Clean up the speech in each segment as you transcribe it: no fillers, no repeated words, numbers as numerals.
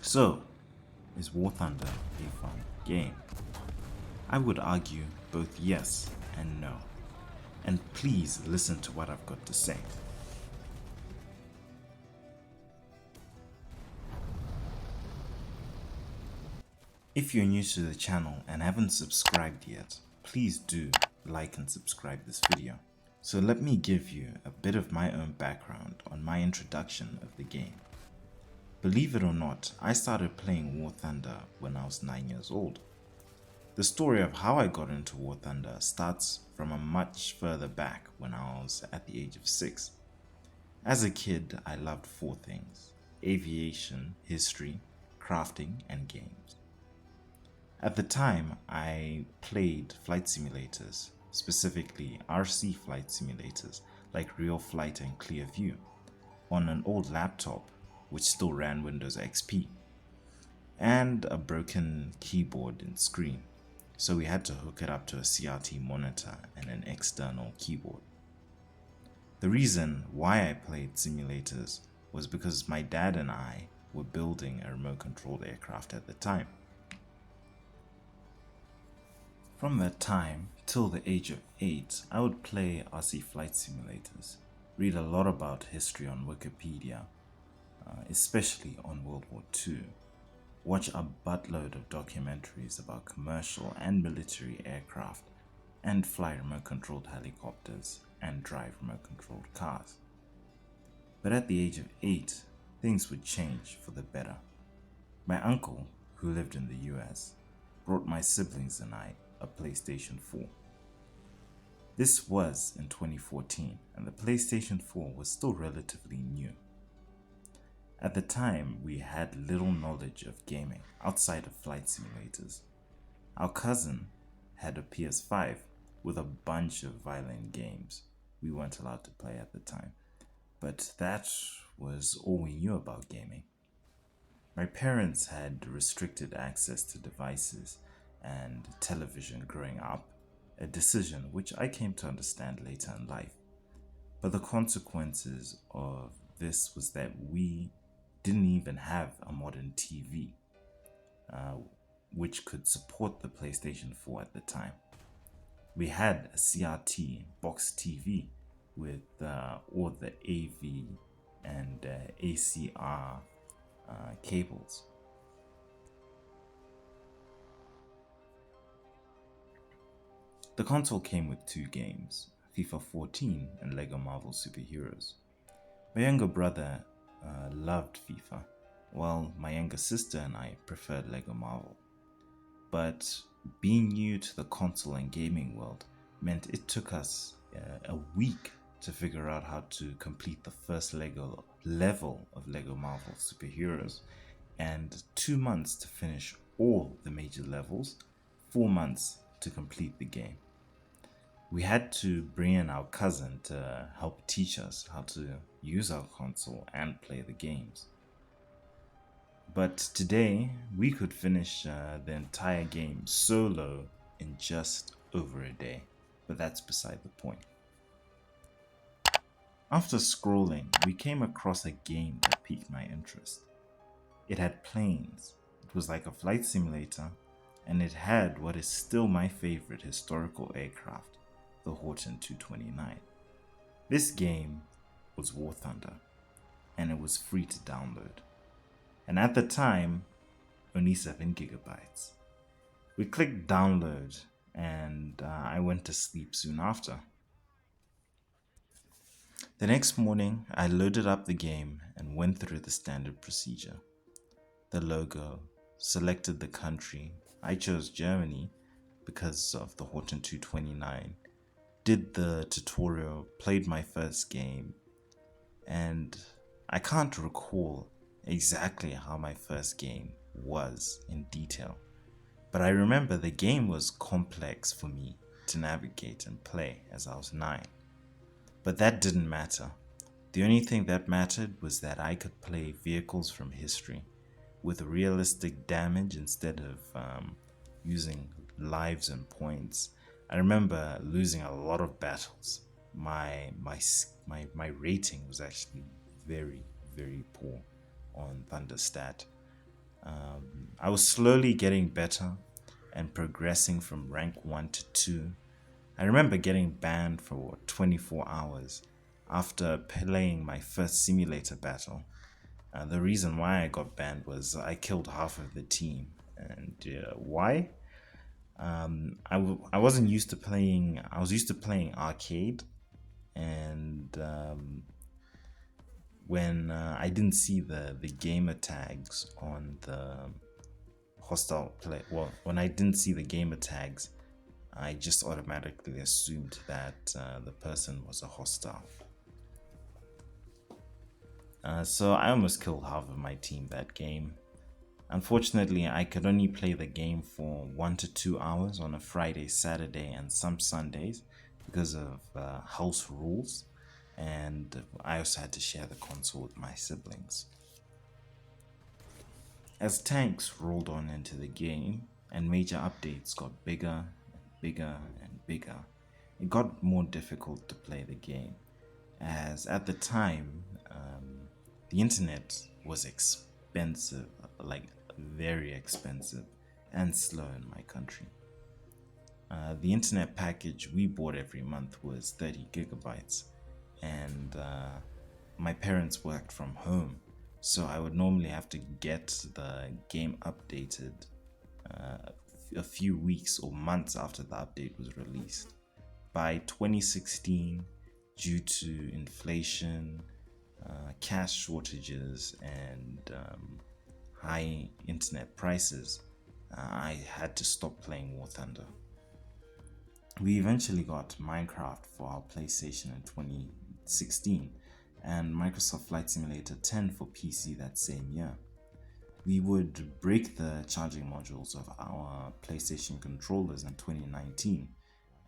So, is War Thunder a fun game? I would argue both yes and no. And please listen to what I've got to say. If you're new to the channel and haven't subscribed yet, please do like and subscribe this video. So let me give you a bit of my own background on my introduction of the game. Believe it or not, I started playing War Thunder when I was 9 years old. The story of how I got into War Thunder starts from a much further back when I was at the age of 6. As a kid, I loved 4 things: aviation, history, crafting, and games. At the time, I played flight simulators, specifically RC flight simulators like Real Flight and Clearview, on an old laptop which still ran Windows XP, and a broken keyboard and screen, so we had to hook it up to a CRT monitor and an external keyboard. The reason why I played simulators was because my dad and I were building a remote-controlled aircraft at the time. From that time till the age of 8, I would play RC flight simulators, read a lot about history on Wikipedia, especially on World War II, watch a buttload of documentaries about commercial and military aircraft, and fly remote-controlled helicopters and drive remote-controlled cars. But at the age of 8, things would change for the better. My uncle, who lived in the US, brought my siblings and I a PlayStation 4. This was in 2014, and the PlayStation 4 was still relatively new. At the time, we had little knowledge of gaming outside of flight simulators. Our cousin had a PS5 with a bunch of violent games we weren't allowed to play at the time, but that was all we knew about gaming. My parents had restricted access to devices and television growing up, a decision which I came to understand later in life. But the consequences of this was that we didn't even have a modern TV, which could support the PlayStation 4 at the time. We had a CRT box TV with all the AV and ACR cables. The console came with 2 games, FIFA 14 and LEGO Marvel Superheroes. My younger brother loved FIFA, while my younger sister and I preferred LEGO Marvel. But being new to the console and gaming world meant it took us a week to figure out how to complete the first level of LEGO Marvel Superheroes, and 2 months to finish all the major levels, 4 months to complete the game. We had to bring in our cousin to help teach us how to use our console and play the games. But today, we could finish the entire game solo in just over a day, but that's beside the point. After scrolling, we came across a game that piqued my interest. It had planes, it was like a flight simulator, and it had what is still my favorite historical aircraft, the Horton 229. This game was War Thunder, and it was free to download. And at the time, only 7 gigabytes. We clicked download, and I went to sleep soon after. The next morning, I loaded up the game and went through the standard procedure. The logo, selected the country. I chose Germany because of the Horton 229. Did the tutorial, played my first game, and I can't recall exactly how my first game was in detail, but I remember the game was complex for me to navigate and play as I was 9. But that didn't matter. The only thing that mattered was that I could play vehicles from history with realistic damage instead of using lives and points. I remember losing a lot of battles. My rating was actually very, very poor on Thunderstat. I was slowly getting better and progressing from rank 1 to 2. I remember getting banned for 24 hours after playing my first simulator battle. The reason why I got banned was I killed half of the team. And why? I wasn't used to playing, I was used to playing arcade. And when I didn't see the gamer tags on the hostile play, well, when I didn't see the gamer tags, I just automatically assumed that the person was a hostile. So I almost killed half of my team that game. Unfortunately, I could only play the game for 1 to 2 hours on a Friday, Saturday, and some Sundays because of house rules, and I also had to share the console with my siblings. As tanks rolled on into the game and major updates got bigger and bigger and bigger, it got more difficult to play the game, as at the time the internet was expensive, like very expensive and slow in my country. The internet package we bought every month was 30 gigabytes, and my parents worked from home, so I would normally have to get the game updated a few weeks or months after the update was released. By 2016, due to inflation, cash shortages, and high internet prices, I had to stop playing War Thunder. We eventually got Minecraft for our PlayStation in 2016 and Microsoft Flight Simulator 10 for PC that same year. We would break the charging modules of our PlayStation controllers in 2019,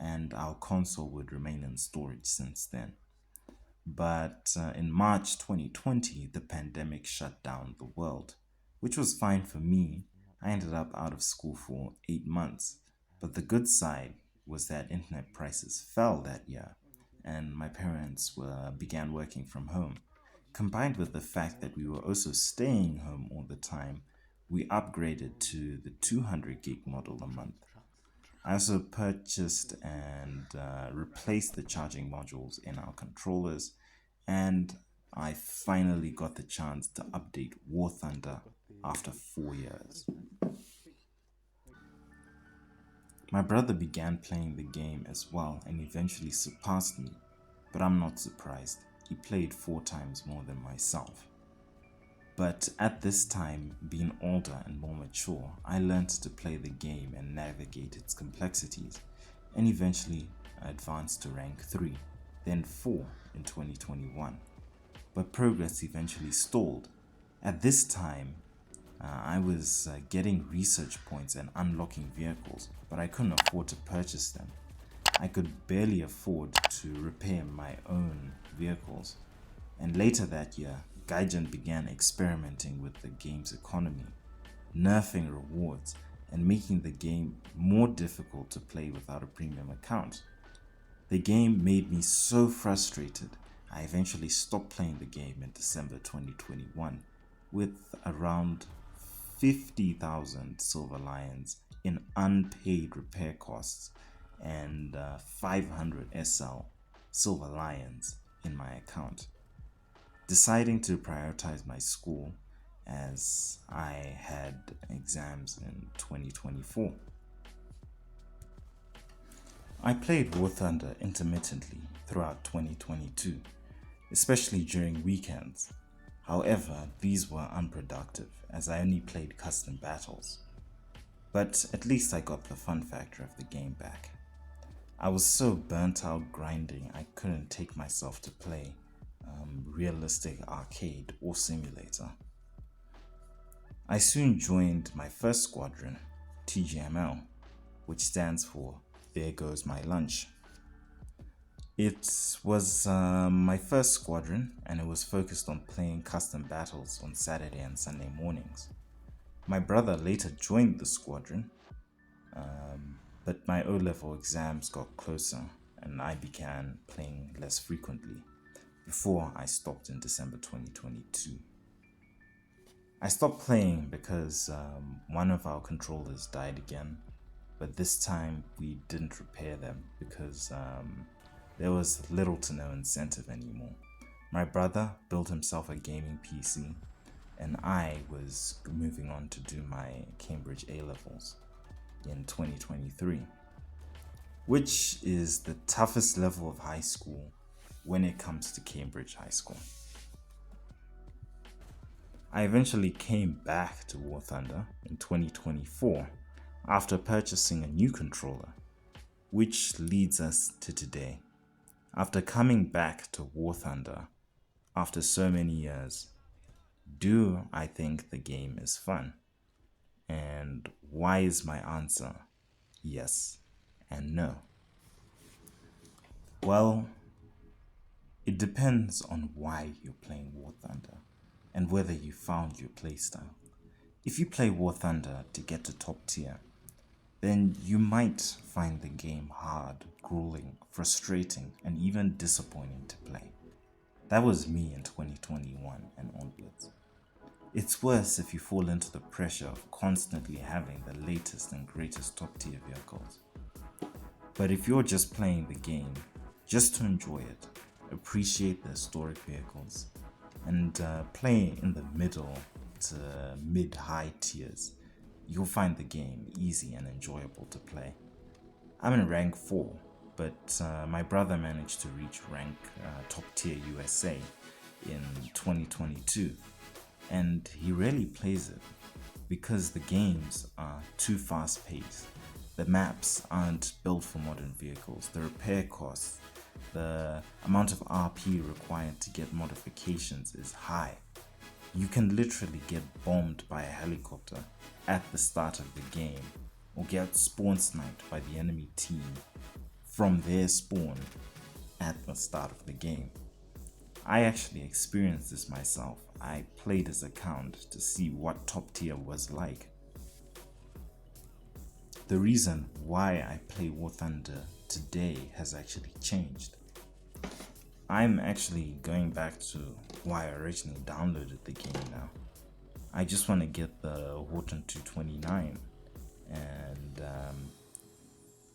and our console would remain in storage since then. But in March 2020, the pandemic shut down the world, which was fine for me. I ended up out of school for 8 months. But the good side was that internet prices fell that year, and my parents began working from home. Combined with the fact that we were also staying home all the time, we upgraded to the 200 gig model a month. I also purchased and replaced the charging modules in our controllers, and I finally got the chance to update War Thunder after 4 years. My brother began playing the game as well and eventually surpassed me, but I'm not surprised. He played 4 times more than myself. But at this time, being older and more mature, I learned to play the game and navigate its complexities, and eventually advanced to rank 3, then 4 in 2021. But progress eventually stalled. At this time, I was getting research points and unlocking vehicles, but I couldn't afford to purchase them. I could barely afford to repair my own vehicles. And later that year, Gaijin began experimenting with the game's economy, nerfing rewards and making the game more difficult to play without a premium account. The game made me so frustrated, I eventually stopped playing the game in December 2021 with around 50,000 Silver Lions in unpaid repair costs and 500 SL Silver Lions in my account. Deciding to prioritize my school as I had exams in 2024. I played War Thunder intermittently throughout 2022, especially during weekends. However, these were unproductive as I only played custom battles. But at least I got the fun factor of the game back. I was so burnt out grinding I couldn't take myself to play realistic arcade or simulator. I soon joined my first squadron, TGML, which stands for There Goes My Lunch. It was my first squadron, and it was focused on playing custom battles on Saturday and Sunday mornings. My brother later joined the squadron, but my O-level exams got closer and I began playing less frequently before I stopped in December 2022. I stopped playing because one of our controllers died again, but this time we didn't repair them because there was little to no incentive anymore. My brother built himself a gaming PC, and I was moving on to do my Cambridge A levels in 2023, which is the toughest level of high school when it comes to Cambridge High School. I eventually came back to War Thunder in 2024 after purchasing a new controller, which leads us to today. After coming back to War Thunder after so many years, do I think the game is fun? And why is my answer yes and no? Well, it depends on why you're playing War Thunder and whether you found your playstyle. If you play War Thunder to get to top tier, then you might find the game hard, grueling, frustrating, and even disappointing to play. That was me in 2021 and onwards. It's worse if you fall into the pressure of constantly having the latest and greatest top tier vehicles. But if you're just playing the game just to enjoy it, appreciate the historic vehicles, and play in the middle to mid-high tiers, you'll find the game easy and enjoyable to play. I'm in rank 4, but my brother managed to reach rank top tier USA in 2022, and he rarely plays it because the games are too fast paced. The maps aren't built for modern vehicles, the repair costs, the amount of RP required to get modifications is high. You can literally get bombed by a helicopter at the start of the game or get spawn sniped by the enemy team from their spawn at the start of the game. I actually experienced this myself. I played his account to see what top tier was like. The reason why I play War Thunder today has actually changed. I'm actually going back to why I originally downloaded the game now. I just want to get the Horton 229 and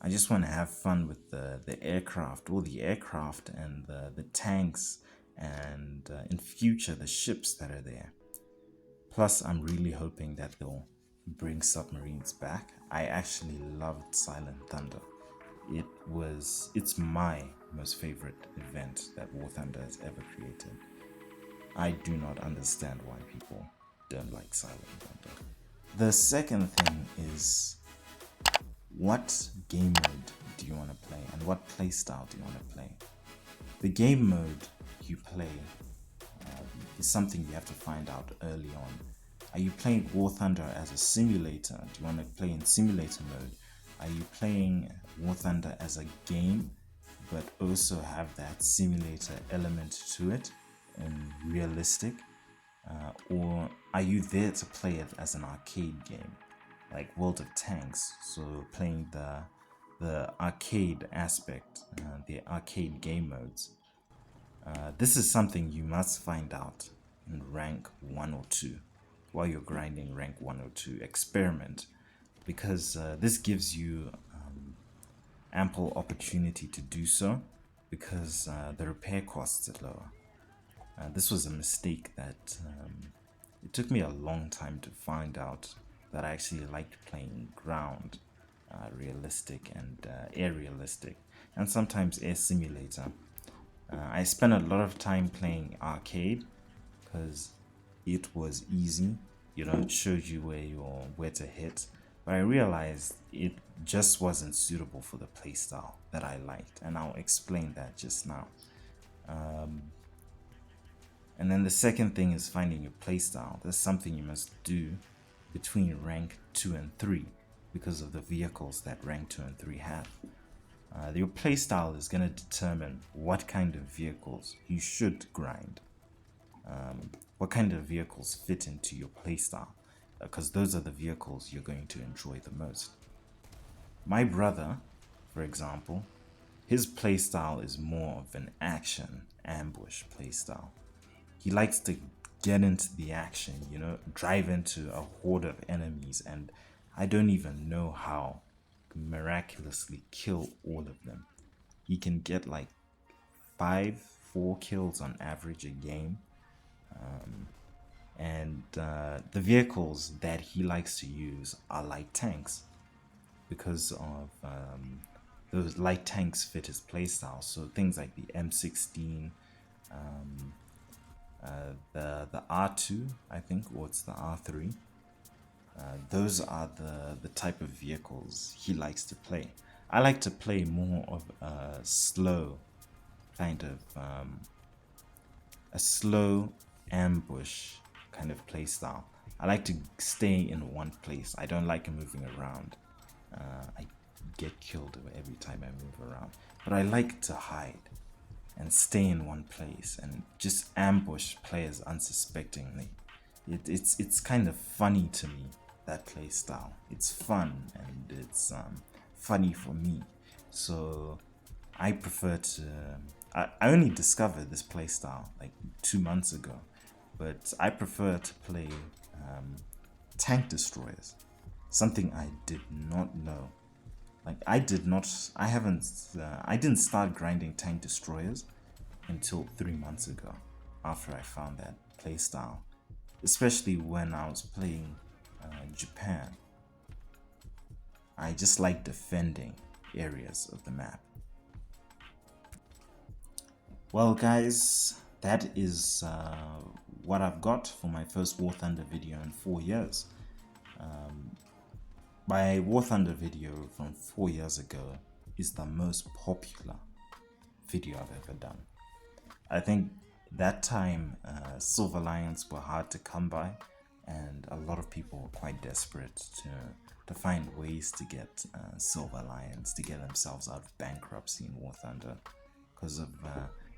I just want to have fun with the aircraft, all the aircraft and the tanks and in future the ships that are there. Plus I'm really hoping that they'll bring submarines back. I actually loved Silent Thunder. It's my most favorite event that War Thunder has ever created. I do not understand why people don't like Silent Thunder. The second thing is, what game mode do you want to play and what playstyle do you want to play? The game mode you play is something you have to find out early on. Are you playing War Thunder as a simulator? Do you want to play in simulator mode? Are you playing War Thunder as a game but also have that simulator element to it and realistic? Or are you there to play it as an arcade game like World of Tanks, so playing the arcade aspect, the arcade game modes? This is something you must find out in rank 1 or 2 while you're grinding rank 1 or 2. Experiment, because this gives you ample opportunity to do so because the repair costs are lower. This was a mistake that it took me a long time to find out, that I actually liked playing ground realistic and air realistic and sometimes air simulator. I spent a lot of time playing arcade because it was easy, it showed you where to hit, but I realized it just wasn't suitable for the playstyle that I liked, and I'll explain that just now. And then the second thing is finding your playstyle. That's something you must do between rank 2 and 3 because of the vehicles that rank 2 and 3 have. Your playstyle is going to determine what kind of vehicles you should grind, what kind of vehicles fit into your playstyle, because those are the vehicles you're going to enjoy the most. My brother, for example, his playstyle is more of an action ambush playstyle. He likes to get into the action, you know, drive into a horde of enemies, and I don't even know how miraculously kill all of them. He can get like 4 kills on average a game. And the vehicles that he likes to use are light tanks because of those light tanks fit his playstyle. So things like the M16, the R2, I think, or it's the R3. Those are the type of vehicles he likes to play. I like to play more of a slow kind of a slow ambush kind of play style. I like to stay in one place. I don't like moving around. I get killed every time I move around. But I like to hide and stay in one place and just ambush players unsuspectingly. It's kind of funny to me, that play style. It's fun and it's funny for me. So I prefer to. I only discovered this play style like 2 months ago, but I prefer to play tank destroyers. Something I did not know. Like I didn't start grinding tank destroyers until 3 months ago, after I found that playstyle, especially when I was playing Japan. I just like defending areas of the map. Well guys, that is what I've got for my first War Thunder video in 4 years. My War Thunder video from 4 years ago is the most popular video I've ever done. I think that time Silver Lions were hard to come by, and a lot of people were quite desperate to find ways to get Silver Lions, to get themselves out of bankruptcy in War Thunder because of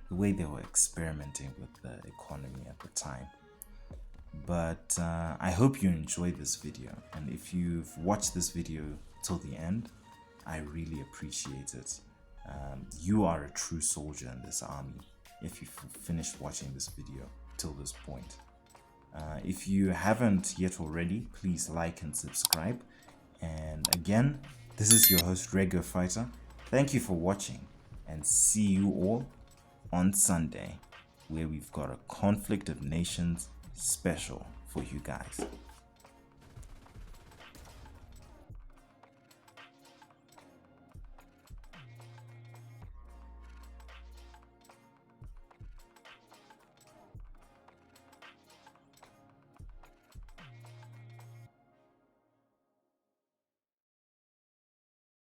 the way they were experimenting with the economy at the time. But I hope you enjoyed this video, and if you've watched this video till the end, I really appreciate it. You are a true soldier in this army if you've finished watching this video till this point. If you haven't yet already, please like and subscribe. And again, this is your host Redgofighter. Thank you for watching, and see you all on Sunday, where we've got a Conflict of Nations special for you guys.